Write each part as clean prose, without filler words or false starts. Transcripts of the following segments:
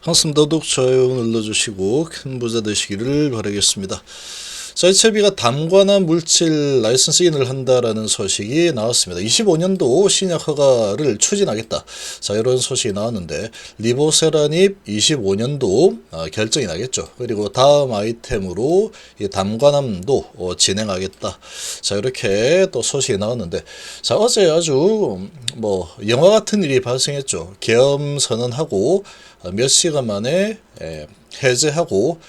항상 더독 좋아요 눌러주시고 큰 부자 되시기를 바라겠습니다. 자, HLB가 담관한 물질 라이선스 인을 한다라는 소식이 나왔습니다. 25년도 신약 허가를 추진하겠다. 자, 이런 소식이 나왔는데 리보세라닙 25년도 결정이 나겠죠. 그리고 다음 아이템으로 이 담관함도 진행하겠다. 자, 이렇게 또 소식이 나왔는데, 자, 어제 아주 영화 같은 일이 발생했죠. 계엄 선언하고 몇 시간 만에 해제하고,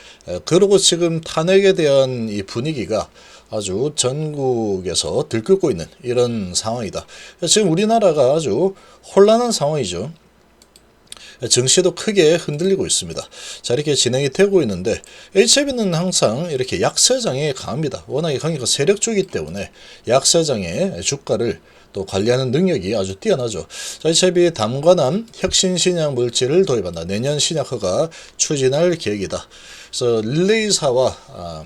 그리고 지금 탄핵에 대한 이 분위기가 아주 전국에서 들끓고 있는 이런 상황이다. 지금 우리나라가 아주 혼란한 상황이죠. 증시도 크게 흔들리고 있습니다. 자, 이렇게 진행이 되고 있는데 HLB는 항상 이렇게 약세장에 강합니다. 워낙에 강의가 세력주이기 때문에 약세장의 주가를 또 관리하는 능력이 아주 뛰어나죠. 자, HLB 담관함 혁신 신약 물질을 도입한다. 내년 신약 허가 추진할 계획이다. 그래서 릴레이사와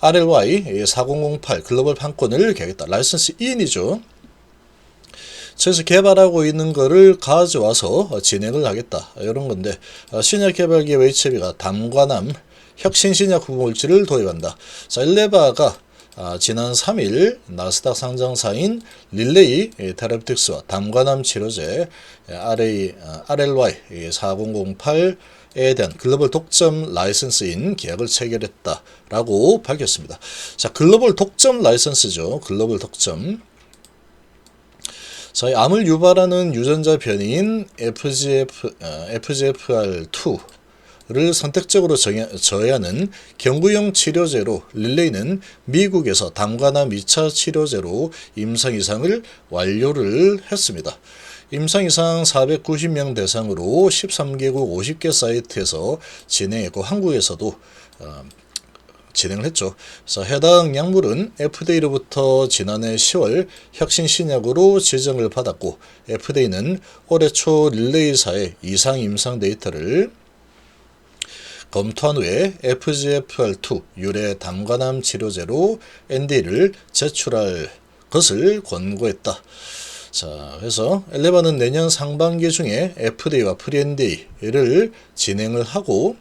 RLY 4008 글로벌 판권을 계획했다. 라이선스 2인이죠. 그래서 개발하고 있는 거를 가져와서 진행을 하겠다. 이런 건데, 신약 개발 기업 HLB가 담관함 혁신 신약 후보물질을 도입한다. 자, 일레바가 지난 3일 나스닥 상장사인 릴레이 테라피틱스와 담관함 치료제 RLY 4008에 대한 글로벌 독점 라이선스인 계약을 체결했다라고 밝혔습니다. 자, 글로벌 독점 라이선스죠. 글로벌 독점. 자, 암을 유발하는 유전자 변이인 FGFR2를 선택적으로 저해하는 경구용 치료제로 릴레이는 미국에서 담관함 2차 치료제로 임상 이상을 완료를 했습니다. 임상 이상 490명 대상으로 13개국 50개 사이트에서 진행했고 한국에서도 진행을 했죠. 그래서 해당 약물은 FDA로부터 지난해 10월 혁신 신약으로 지정을 받았고, FDA는 올해 초 릴레이사의 이상 임상 데이터를 검토한 후에 FGFR2 유래 담관함 치료제로 NDA를 제출할 것을 권고했다. 자, 그래서 엘레바는 내년 상반기 중에 FDA와 프리-NDA를 진행을 하고,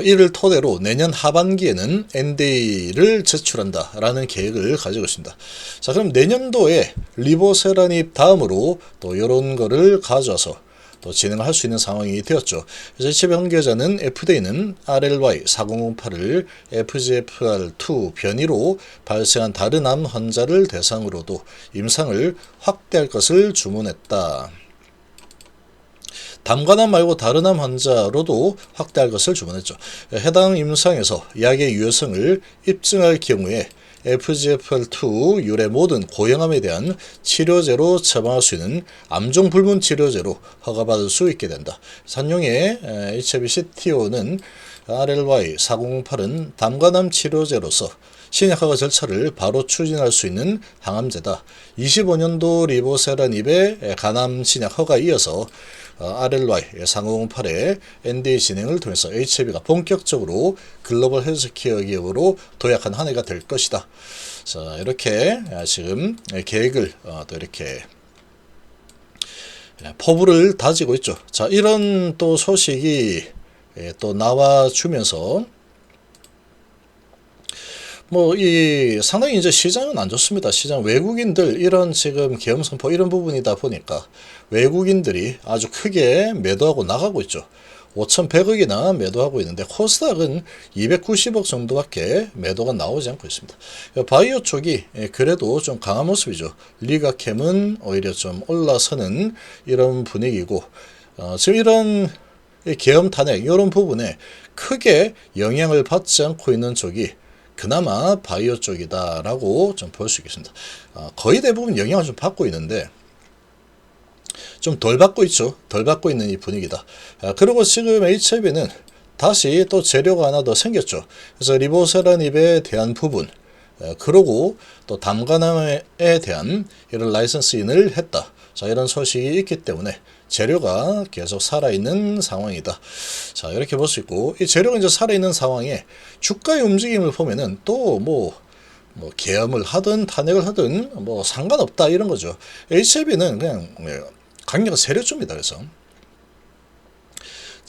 이를 토대로 내년 하반기에는 NDA를 제출한다라는 계획을 가지고 있습니다. 자, 그럼 내년도에 리보세라닙 다음으로 또 이런 거를 가져와서 또 진행을 할 수 있는 상황이 되었죠. 그래서 HLB 관계자는 FDA는 RLY 4008을 FGFR2 변이로 발생한 다른 암 환자를 대상으로도 임상을 확대할 것을 주문했다. 담관암 말고 다른 암 환자로도 확대할 것을 주문했죠. 해당 임상에서 약의 유효성을 입증할 경우에 FGFR2 유래 모든 고형암에 대한 치료제로 처방할 수 있는 암종 불문 치료제로 허가받을 수 있게 된다. 산용의 HLB CTO는 RLY 4008은 담관암 치료제로서 신약 허가 절차를 바로 추진할 수 있는 항암제다. 25년도 리보세라닙의 간암 신약 허가에 이어서 RLY 4008의 NDA 진행을 통해서 HLB가 본격적으로 글로벌 헬스케어 기업으로 도약한 한 해가 될 것이다. 자, 이렇게 지금 계획을 또 이렇게 포부를 다지고 있죠. 자, 이런 또 소식이 또 나와주면서 상당히 이제 시장은 안 좋습니다. 시장 외국인들 이런 지금 계엄 선포 이런 부분이다 보니까 외국인들이 아주 크게 매도하고 나가고 있죠. 5,100억이나 매도하고 있는데 코스닥은 290억 정도밖에 매도가 나오지 않고 있습니다. 바이오 쪽이 그래도 좀 강한 모습이죠. 리가캠은 오히려 좀 올라서는 이런 분위기고, 지금 이런 계엄 탄핵 이런 부분에 크게 영향을 받지 않고 있는 쪽이 그나마 바이오 쪽이다라고 좀 볼 수 있겠습니다. 거의 대부분 영향을 좀 받고 있는데 좀 덜 받고 있죠. 덜 받고 있는 이 분위기다. 그리고 지금 HLB는 다시 또 재료가 하나 더 생겼죠. 그래서 리보세라닙에 대한 부분, 그러고 또 담관함에 대한 이런 라이선스인을 했다. 자, 이런 소식이 있기 때문에 재료가 계속 살아있는 상황이다. 자, 이렇게 볼 수 있고, 이 재료가 이제 살아있는 상황에 주가의 움직임을 보면은 또 계엄을 하든 탄핵을 하든 상관없다 이런 거죠. HLB는 그냥 강력한 세력주입니다. 그래서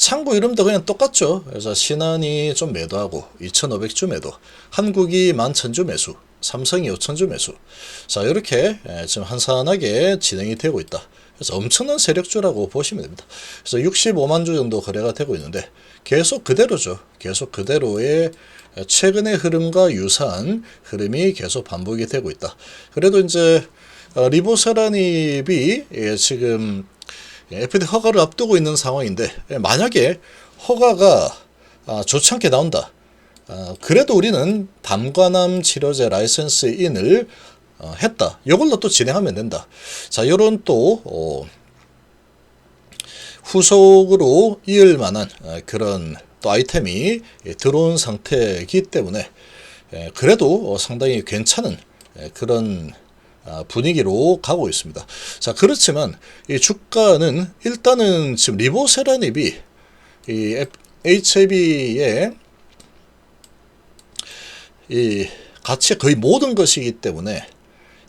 창구 이름도 그냥 똑같죠. 그래서 신한이 좀 매도하고 2,500주 매도, 한국이 11,000주 매수, 삼성이 5,000주 매수. 자, 이렇게 지금 한산하게 진행이 되고 있다. 그래서 엄청난 세력주라고 보시면 됩니다. 그래서 65만 주 정도 거래가 되고 있는데 계속 그대로죠. 계속 그대로의 최근의 흐름과 유사한 흐름이 계속 반복이 되고 있다. 그래도 이제 리보세라닙이 지금 FDA 허가를 앞두고 있는 상황인데 만약에 허가가 좋지 않게 나온다. 그래도 우리는 담관암 치료제 라이선스 인을 했다. 이걸로 또 진행하면 된다. 자, 요런 또 후속으로 이을 만한 그런 또 아이템이 들어온 상태이기 때문에 그래도 상당히 괜찮은 그런 분위기로 가고 있습니다. 자, 그렇지만 이 주가는 일단은 지금 리보세라닙이 이 HAB의 이 가치의 거의 모든 것이기 때문에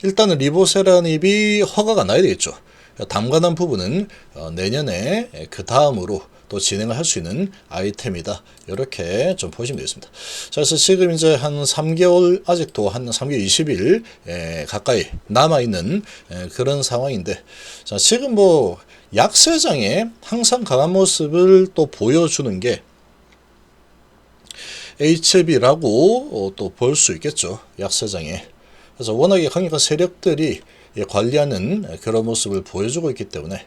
일단은 리보세라닙이 허가가 나야 되겠죠. 담관한 부분은 내년에 그 다음으로 또 진행을 할 수 있는 아이템이다. 이렇게 좀 보시면 되겠습니다. 자, 그래서 지금 이제 한 3개월, 아직도 한 3개월 20일 가까이 남아있는 그런 상황인데, 자, 지금 뭐 약세장에 항상 강한 모습을 또 보여주는 게 HB라고 또 볼 수 있겠죠. 약세장에. 그래서 워낙에 강력한 세력들이 관리하는 그런 모습을 보여주고 있기 때문에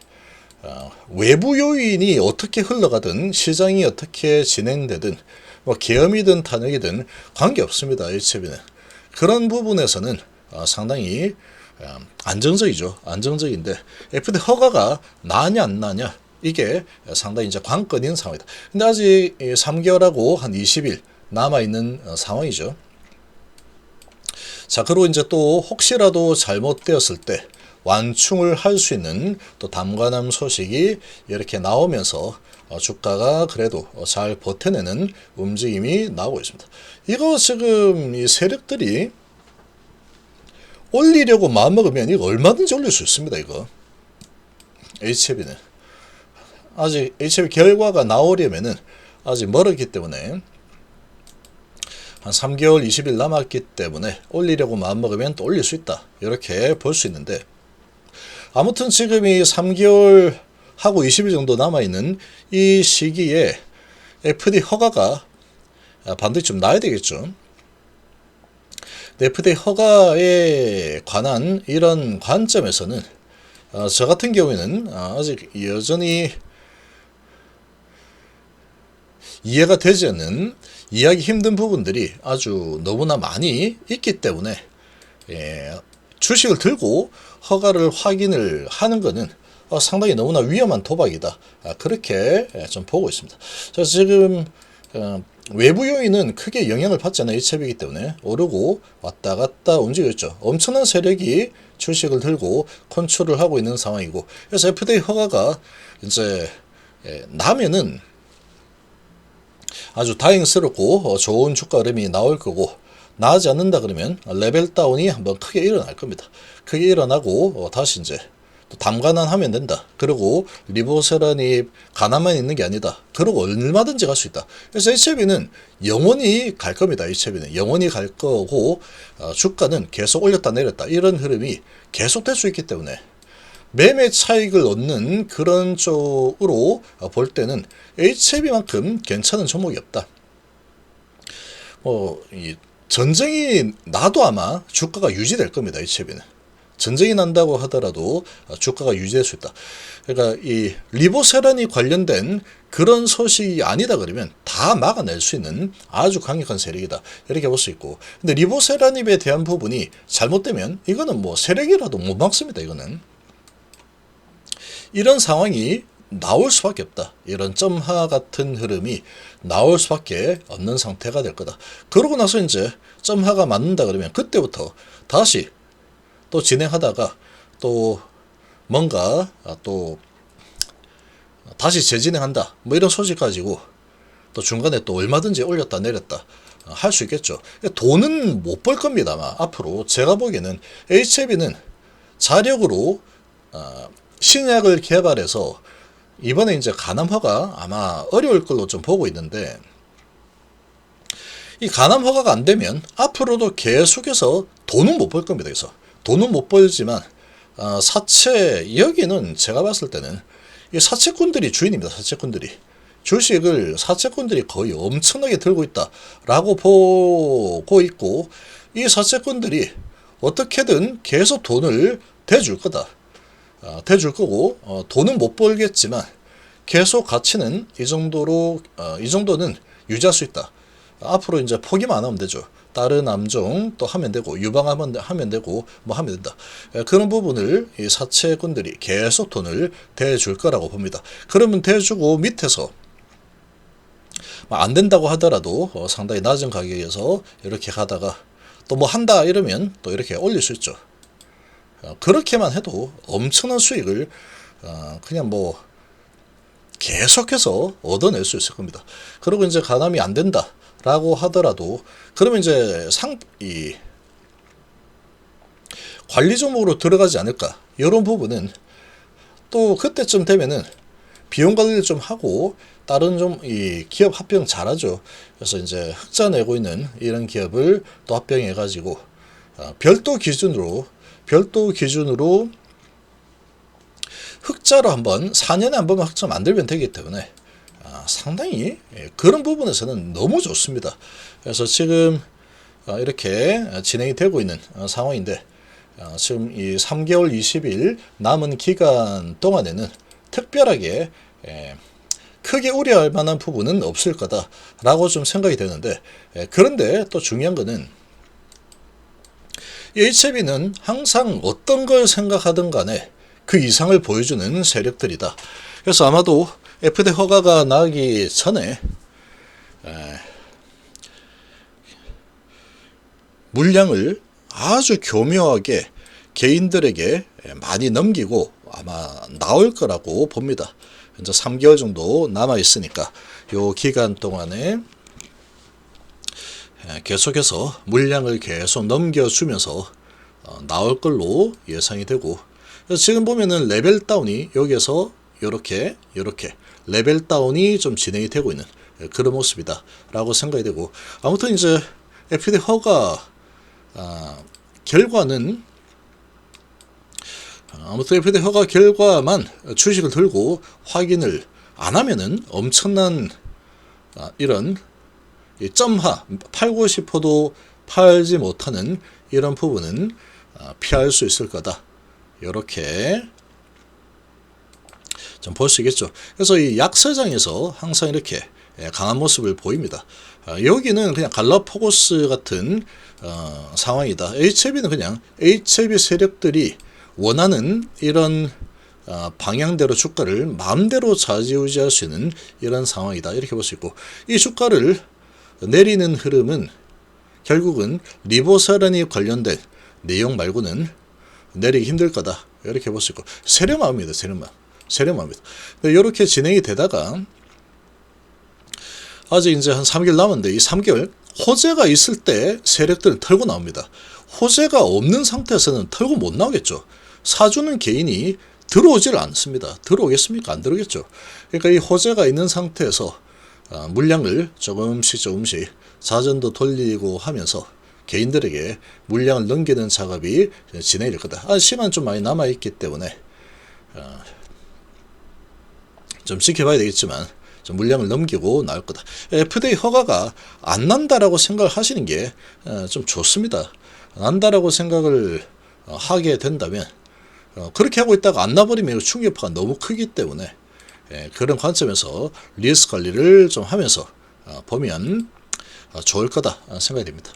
외부 요인이 어떻게 흘러가든 시장이 어떻게 진행되든 뭐 계엄이든 탄핵이든 관계없습니다. HB는 그런 부분에서는 상당히 안정적이죠. 안정적인데 FDA 허가가 나냐 안 나냐 이게 상당히 이제 관건인 상황이다. 근데 아직 3개월하고 한 20일 남아있는 상황이죠. 자, 그리고 이제 또 혹시라도 잘못되었을 때 완충을 할 수 있는 또 담관함 소식이 이렇게 나오면서 주가가 그래도 잘 버텨내는 움직임이 나오고 있습니다. 이거 지금 이 세력들이 올리려고 마음먹으면 이거 얼마든지 올릴 수 있습니다. 이거 HB는 아직 HB 결과가 나오려면은 아직 멀었기 때문에 한 3개월 20일 남았기 때문에 올리려고 마음먹으면 또 올릴 수 있다. 이렇게 볼 수 있는데 아무튼 지금 이 3개월 하고 20일 정도 남아있는 이 시기에 FDA 허가가 반드시 좀 나야 되겠죠. FDA 허가에 관한 이런 관점에서는 저 같은 경우에는 아직 여전히 이해가 되지 않는, 이해하기 힘든 부분들이 아주 너무나 많이 있기 때문에 주식을 들고 허가를 확인을 하는 것은 상당히 너무나 위험한 도박이다. 그렇게 좀 보고 있습니다. 그래서 지금 외부 요인은 크게 영향을 받지 않는 HB이기 때문에 오르고 왔다 갔다 움직여 있죠. 엄청난 세력이 주식을 들고 컨트롤을 하고 있는 상황이고, 그래서 FDA 허가가 이제 나면은 아주 다행스럽고 좋은 주가 흐름이 나올 거고, 나지 않는다 그러면 레벨 다운이 한번 크게 일어날 겁니다. 크게 일어나고 다시 이제 또 담관한 하면 된다. 그리고 리보세라닙 가나만 있는 게 아니다. 그리고 얼마든지 갈 수 있다. 그래서 HB는 영원히 갈 겁니다. HB는 영원히 갈 거고 주가는 계속 올렸다 내렸다 이런 흐름이 계속 될 수 있기 때문에 매매 차익을 얻는 그런 쪽으로 볼 때는 HB만큼 괜찮은 종목이 없다. 전쟁이 나도 아마 주가가 유지될 겁니다. HB는. 전쟁이 난다고 하더라도 주가가 유지될 수 있다. 그러니까 이 리보세라닙 관련된 그런 소식이 아니다 그러면 다 막아낼 수 있는 아주 강력한 세력이다. 이렇게 볼 수 있고. 근데 리보세라닙에 대한 부분이 잘못되면 이거는 뭐 세력이라도 못 막습니다. 이거는. 이런 상황이 나올 수밖에 없다. 이런 점하 같은 흐름이 나올 수밖에 없는 상태가 될 거다. 그러고 나서 이제 점하가 맞는다 그러면 그때부터 다시 또 진행하다가 또 뭔가 또 다시 재진행한다. 뭐 이런 소식 가지고 또 중간에 또 얼마든지 올렸다 내렸다 할 수 있겠죠. 돈은 못 벌 겁니다. 아마 앞으로 제가 보기에는 HB는 자력으로 신약을 개발해서 이번에 이제 가남허가 아마 어려울 걸로 좀 보고 있는데, 이 가남허가가 안 되면 앞으로도 계속해서 돈은 못 벌 겁니다. 그래서 돈은 못 벌지만 사채, 여기는 제가 봤을 때는 이 사채꾼들이 주인입니다. 사채꾼들이 주식을 사채꾼들이 거의 엄청나게 들고 있다라고 보고 있고, 이 사채꾼들이 어떻게든 계속 돈을 대줄 거다. 대줄 거고, 돈은 못 벌겠지만 계속 가치는 이 정도로 이 정도는 유지할 수 있다. 앞으로 이제 포기만 안 하면 되죠. 다른 암종 또 하면 되고, 유방하면 되고, 뭐 하면 된다. 그런 부분을 이 사채꾼들이 계속 돈을 대줄 거라고 봅니다. 그러면 대주고 밑에서 안 된다고 하더라도 상당히 낮은 가격에서 이렇게 가다가 또 뭐 한다 이러면 또 이렇게 올릴 수 있죠. 그렇게만 해도 엄청난 수익을 그냥 뭐 계속해서 얻어낼 수 있을 겁니다. 그리고 이제 가남이 안 된다라고 하더라도 그러면 이제 이 관리 종목으로 들어가지 않을까, 이런 부분은 또 그때쯤 되면은 비용 관리를 좀 하고 다른 좀 이 기업 합병 잘하죠. 그래서 이제 흑자 내고 있는 이런 기업을 또 합병해 가지고 별도 기준으로 흑자로 한번 4년에 한 번만 흑자 만들면 되기 때문에 상당히 그런 부분에서는 너무 좋습니다. 그래서 지금 이렇게 진행이 되고 있는 상황인데, 지금 이 3개월 20일 남은 기간 동안에는 특별하게 크게 우려할 만한 부분은 없을 거다라고 좀 생각이 되는데, 그런데 또 중요한 거는 HLB는 항상 어떤 걸 생각하든 간에 그 이상을 보여주는 세력들이다. 그래서 아마도 FDA 허가가 나기 전에 물량을 아주 교묘하게 개인들에게 많이 넘기고 아마 나올 거라고 봅니다. 이제 3개월 정도 남아 있으니까 요 기간 동안에 계속해서 물량을 계속 넘겨주면서 나올 걸로 예상이 되고, 그래서 지금 보면은 레벨 다운이 여기에서 이렇게 레벨 다운이 좀 진행이 되고 있는 그런 모습이다 라고 생각이 되고, 아무튼 이제 FDA 허가 결과는 FDA 허가 결과만 주식을 들고 확인을 안 하면은 엄청난 이런 점하 팔고 싶어도 팔지 못하는 이런 부분은 피할 수 있을 거다. 이렇게 좀 볼 수 있겠죠. 그래서 이 약세장에서 항상 이렇게 강한 모습을 보입니다. 여기는 그냥 갈라파고스 같은 상황이다. HLB는 그냥 HLB 세력들이 원하는 이런 방향대로 주가를 마음대로 좌지우지할 수 있는 이런 상황이다. 이렇게 볼 수 있고, 이 주가를 내리는 흐름은 결국은 리보사란이 관련된 내용 말고는 내리기 힘들 거다. 이렇게 볼 수 있고, 세력마음입니다. 세력마음입니다. 이렇게 진행이 되다가 아직 이제 한 3개월 남았는데, 이 3개월 호재가 있을 때 세력들은 털고 나옵니다. 호재가 없는 상태에서는 털고 못 나오겠죠. 사주는 개인이 들어오질 않습니다. 들어오겠습니까? 안 들어오겠죠. 그러니까 이 호재가 있는 상태에서 물량을 조금씩 자전도 돌리고 하면서 개인들에게 물량을 넘기는 작업이 진행이 될 거다. 시간 좀 많이 남아있기 때문에 좀 지켜봐야 되겠지만 좀 물량을 넘기고 나올 거다. FDA 허가가 안 난다라고 생각을 하시는 게 좀 좋습니다. 난다라고 생각을 하게 된다면, 그렇게 하고 있다가 안 나버리면 충격파가 너무 크기 때문에 그런 관점에서 리스크 관리를 좀 하면서 보면 좋을 거다 생각이 됩니다.